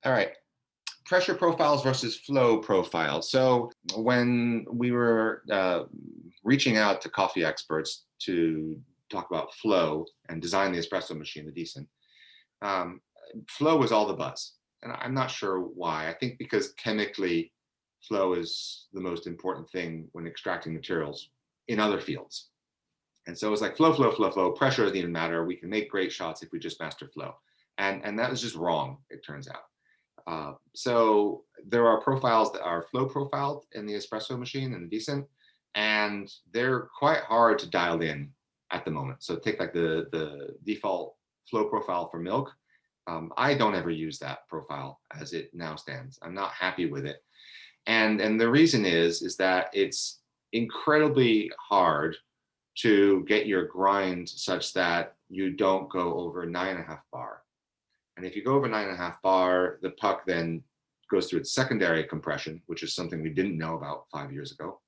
All right. Pressure profiles versus flow profiles. So when we were reaching out to coffee experts to talk about flow and design the espresso machine, the decent, um, flow was all the buzz. And I'm not sure why. I think because chemically, flow is the most important thing when extracting materials in other fields. And so it's like flow, flow, flow, flow. Pressure doesn't even matter. We can make great shots if we just master flow. And that was just wrong, it turns out. So there are profiles that are flow profiled in the espresso machine and the decent, and they're quite hard to dial in at the moment. So take like the default flow profile for milk. I don't ever use that profile as it now stands. I'm not happy with it, and the reason is that it's incredibly hard to get your grind such that you don't go over 9.5 bar. And if you go over 9.5 bar, the puck then goes through its secondary compression, which is something we didn't know about 5 years ago.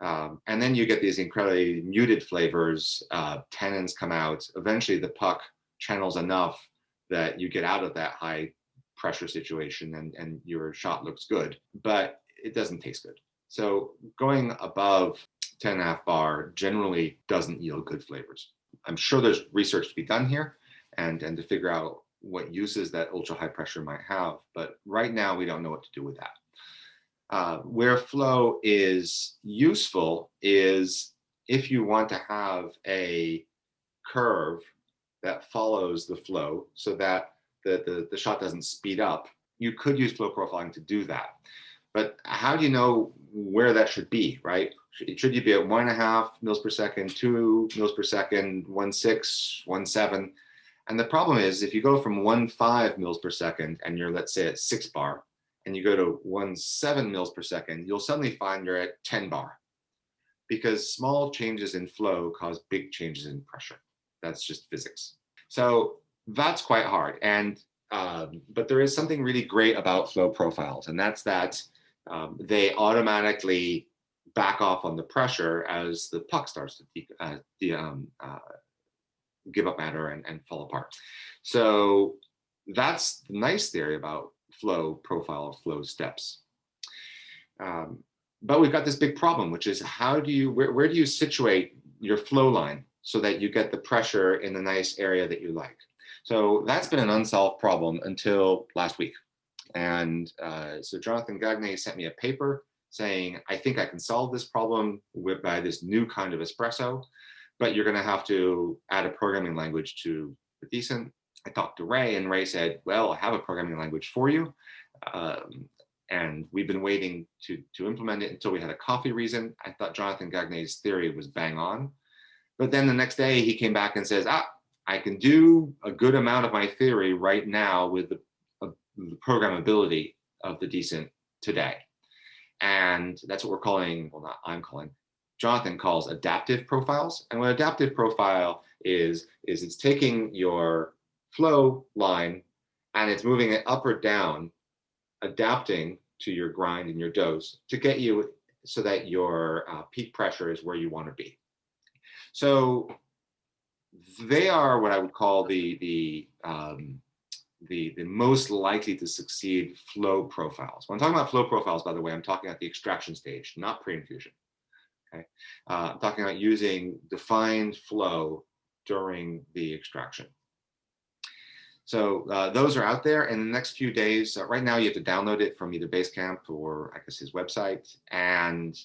And then you get these incredibly muted flavors, tannins come out. Eventually, the puck channels enough that you get out of that high pressure situation and your shot looks good, but it doesn't taste good. So going above 10.5 bar generally doesn't yield good flavors. I'm sure there's research to be done here and to figure out what uses that ultra high pressure might have, but right now we don't know what to do with that. Where flow is useful is if you want to have a curve that follows the flow so that the shot doesn't speed up. You could use flow profiling to do that. But how do you know where that should be, right? Should you be at 1.5 mils per second, 2 mils per second, 1.6, 1.7? And the problem is if you go from 1.5 mils per second and you're, let's say, at 6 bar, and you go to 1.7 mils per second, you'll suddenly find you're at 10 bar because small changes in flow cause big changes in pressure. That's just physics. So that's quite hard. And but there is something really great about flow profiles, and that's that they automatically back off on the pressure as the puck starts to give up matter and fall apart. So that's the nice theory about flow profile or flow steps. But we've got this big problem, which is where do you situate your flow line so that you get the pressure in the nice area that you like? So that's been an unsolved problem until last week. And so Jonathan Gagne sent me a paper saying, I think I can solve this problem by this new kind of espresso, but you're going to have to add a programming language to the decent. I talked to Ray, and Ray said, well, I have a programming language for you. And we've been waiting to implement it until we had a coffee reason. I thought Jonathan Gagne's theory was bang on. But then the next day he came back and says, I can do a good amount of my theory right now with the programmability of the decent today. And that's what we're calling, well, not I'm calling, Jonathan calls adaptive profiles. And what adaptive profile is it's taking your flow line and it's moving it up or down, adapting to your grind and your dose to get you so that your peak pressure is where you want to be. So they are what I would call the most likely to succeed flow profiles. When I'm talking about flow profiles, by the way, I'm talking about the extraction stage, not pre-infusion. Okay, I'm talking about using defined flow during the extraction. So those are out there. In the next few days, right now you have to download it from either Basecamp or I guess his website. And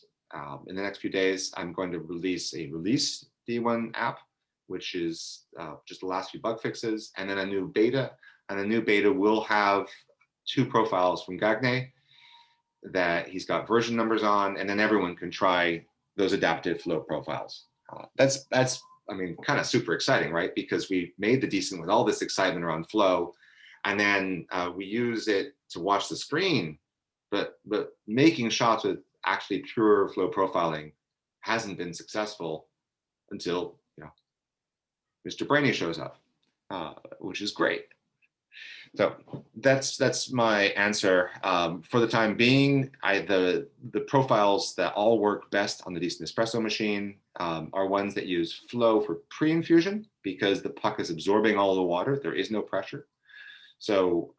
in the next few days, I'm going to release a release D1 app, which is just the last few bug fixes, and then a new beta. And the new beta will have 2 profiles from Gagne that he's got version numbers on, and then everyone can try those adaptive flow profiles. That's I mean, kind of super exciting, right? Because we made the decent with all this excitement around flow, and then we use it to watch the screen, but making shots with actually pure flow profiling hasn't been successful until Mr. Brainy shows up, which is great. So that's my answer. For the time being, the profiles that all work best on the decent espresso machine are ones that use flow for pre-infusion because the puck is absorbing all the water. There is no pressure. So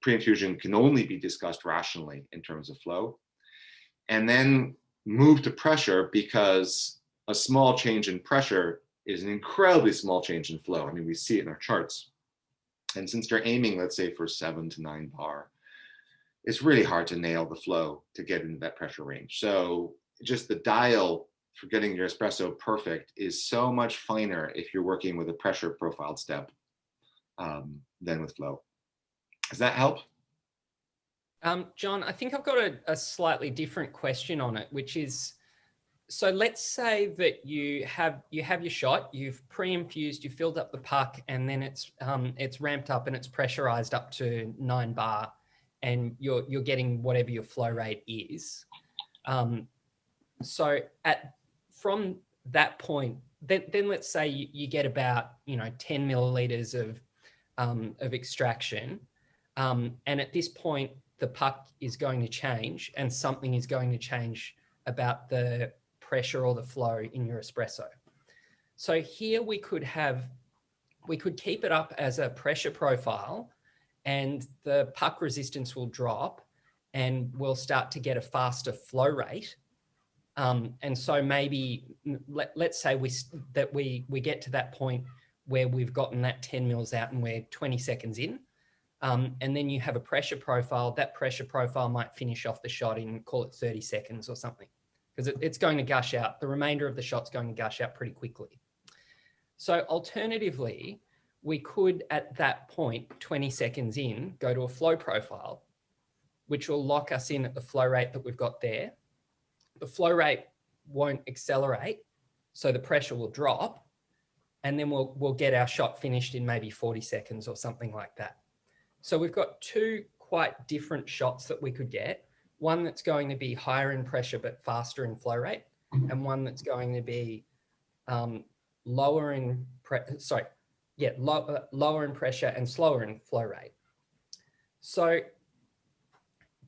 pre-infusion can only be discussed rationally in terms of flow. And then move to pressure, because a small change in pressure is an incredibly small change in flow. I mean, we see it in our charts. And since you're aiming, let's say, for 7 to 9 bar, it's really hard to nail the flow to get into that pressure range. So just the dial for getting your espresso perfect is so much finer if you're working with a pressure profiled step than with flow. Does that help? John, I think I've got a slightly different question on it, which is, so let's say that you have your shot, you've pre-infused, you filled up the puck, and then it's ramped up and it's pressurized up to 9 bar, and you're getting whatever your flow rate is. So from that point, then let's say you get about 10 milliliters of extraction, and at this point the puck is going to change, and something is going to change about the pressure or the flow in your espresso. So here we could keep it up as a pressure profile, and the puck resistance will drop, and we'll start to get a faster flow rate. And so maybe let's say we get to that point where we've gotten that 10 mils out and we're 20 seconds in. And then you have a pressure profile. That pressure profile might finish off the shot in, call it 30 seconds or something, because it's going to gush out. The remainder of the shot's going to gush out pretty quickly. So alternatively, we could, at that point, 20 seconds in, go to a flow profile, which will lock us in at the flow rate that we've got there. The flow rate won't accelerate, so the pressure will drop, and then we'll get our shot finished in maybe 40 seconds or something like that. So we've got two quite different shots that we could get. One that's going to be higher in pressure but faster in flow rate, and one that's going to be lower in pressure and slower in flow rate. So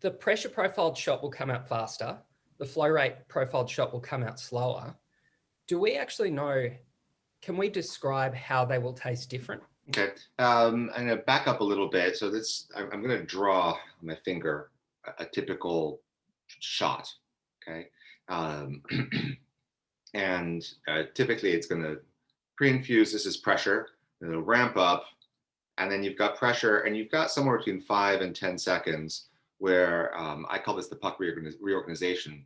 the pressure profiled shot will come out faster. The flow rate profiled shot will come out slower. Do we actually know, can we describe how they will taste different? Okay, I'm going to back up a little bit. So I'm going to draw on my finger a typical shot, okay? And typically it's going to pre-infuse, this is pressure, and it'll ramp up, and then you've got pressure, and you've got somewhere between 5 and 10 seconds where I call this the puck reorganization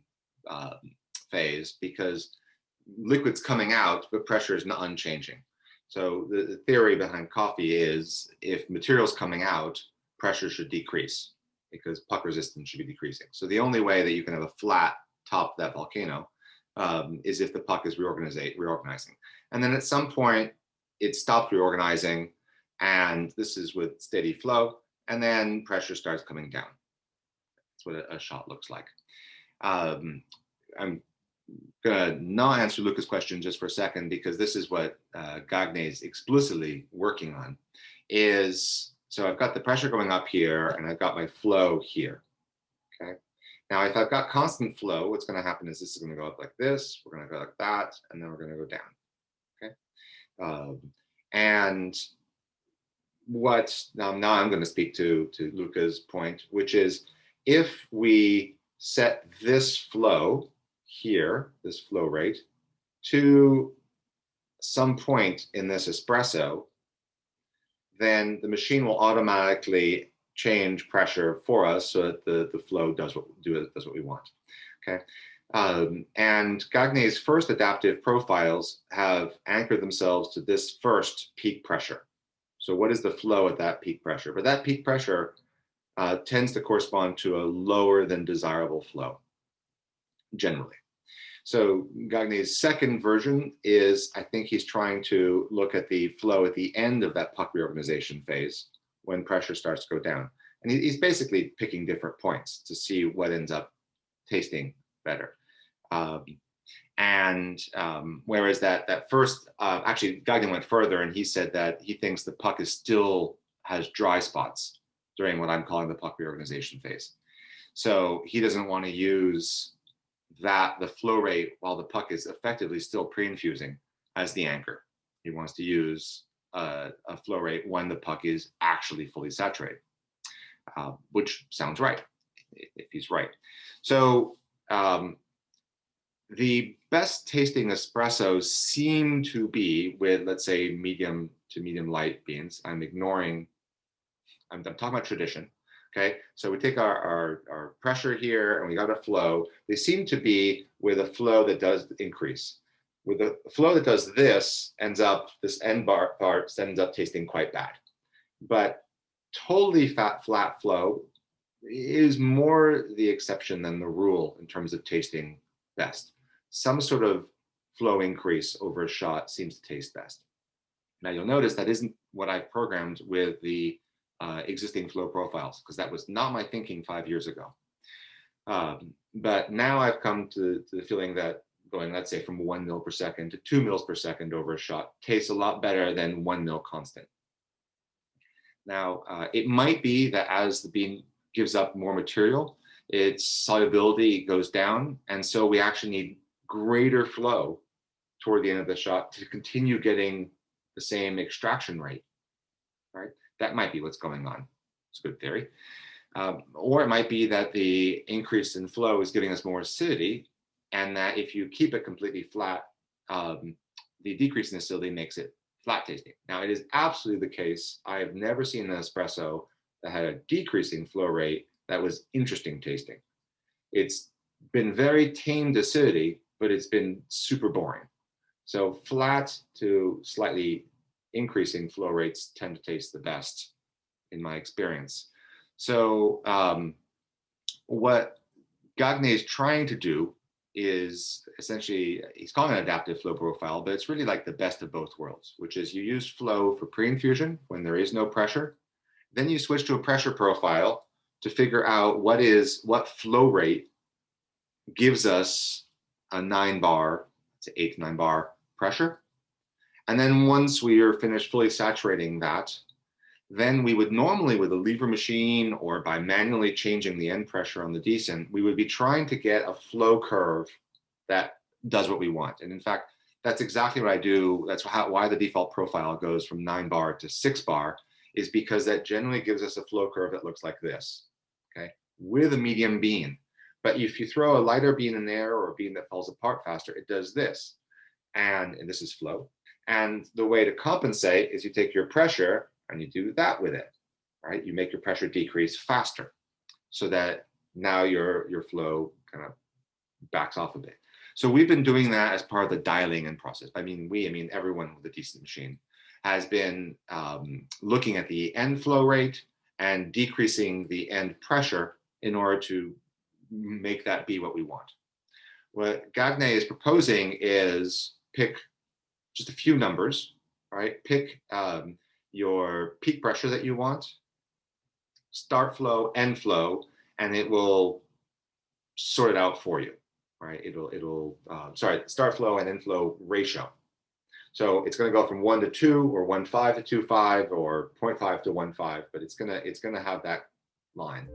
phase, because liquid's coming out, but pressure is not unchanging. So the theory behind coffee is if material's coming out, pressure should decrease because puck resistance should be decreasing. So the only way that you can have a flat top of that volcano is if the puck is reorganizing. And then at some point, it stops reorganizing, and this is with steady flow, and then pressure starts coming down. That's what a shot looks like. I'm going to not answer Luca's question just for a second, because this is what Gagne is explicitly working on. So I've got the pressure going up here, and I've got my flow here. Okay. Now, if I've got constant flow, what's going to happen is this is going to go up like this, we're going to go like that, and then we're going to go down. Okay. And what now I'm going to speak to Luca's point, which is if we set this flow here, this flow rate, to some point in this espresso, then the machine will automatically change pressure for us so that the flow does what we want. Okay. And Gagne's first adaptive profiles have anchored themselves to this first peak pressure. So what is the flow at that peak pressure? But that peak pressure tends to correspond to a lower than desirable flow, generally. So Gagne's second version is, I think he's trying to look at the flow at the end of that puck reorganization phase when pressure starts to go down. And he's basically picking different points to see what ends up tasting better. Whereas that first, actually Gagne went further, and he said that he thinks the puck still has dry spots during what I'm calling the puck reorganization phase. So he doesn't want to use the flow rate while the puck is effectively still pre-infusing as the anchor. He wants to use a flow rate when the puck is actually fully saturated. which sounds right if he's right. So the best tasting espressos seem to be with, let's say, medium to medium light beans. I'm talking about tradition. Okay, so we take our pressure here and we got a flow. They seem to be with a flow that does increase. With a flow that does this, this end part ends up tasting quite bad. But totally flat flow is more the exception than the rule in terms of tasting best. Some sort of flow increase over a shot seems to taste best. Now you'll notice that isn't what I've programmed with the existing flow profiles, because that was not my thinking 5 years ago. But now I've come to the feeling that going, let's say, from 1 mil per second to 2 mils per second over a shot tastes a lot better than 1 mil constant. Now, it might be that as the bean gives up more material, its solubility goes down, and so we actually need greater flow toward the end of the shot to continue getting the same extraction rate, right? That might be what's going on. It's a good theory. Or it might be that the increase in flow is giving us more acidity, and that if you keep it completely flat, the decrease in acidity makes it flat tasting. Now, it is absolutely the case. I have never seen an espresso that had a decreasing flow rate that was interesting tasting. It's been very tamed acidity, but it's been super boring. So flat to slightly increasing flow rates tend to taste the best in my experience. So what Gagne is trying to do is essentially, he's calling it an adaptive flow profile, but it's really like the best of both worlds, which is you use flow for pre-infusion when there is no pressure. Then you switch to a pressure profile to figure out what flow rate gives us a 9 bar to 8 to 9 bar pressure. And then once we are finished fully saturating that, then we would normally, with a lever machine or by manually changing the end pressure on the decent, we would be trying to get a flow curve that does what we want. And in fact, that's exactly what I do. That's why the default profile goes from 9 bar to 6 bar, is because that generally gives us a flow curve that looks like this, okay, with a medium bean. But if you throw a lighter bean in there or a bean that falls apart faster, it does this. And this is flow. And the way to compensate is you take your pressure and you do that with it, right? You make your pressure decrease faster so that now your flow kind of backs off a bit. So we've been doing that as part of the dialing in process. I mean everyone with a decent machine has been looking at the end flow rate and decreasing the end pressure in order to make that be what we want. What Gagne is proposing is pick just a few numbers, right? Pick your peak pressure that you want, start flow, end flow, and it will sort it out for you, right? It'll start flow and end flow ratio. So it's going to go from 1 to 2 or 1.5 to 2.5 or 0.5 to 1.5, but it's gonna have that line.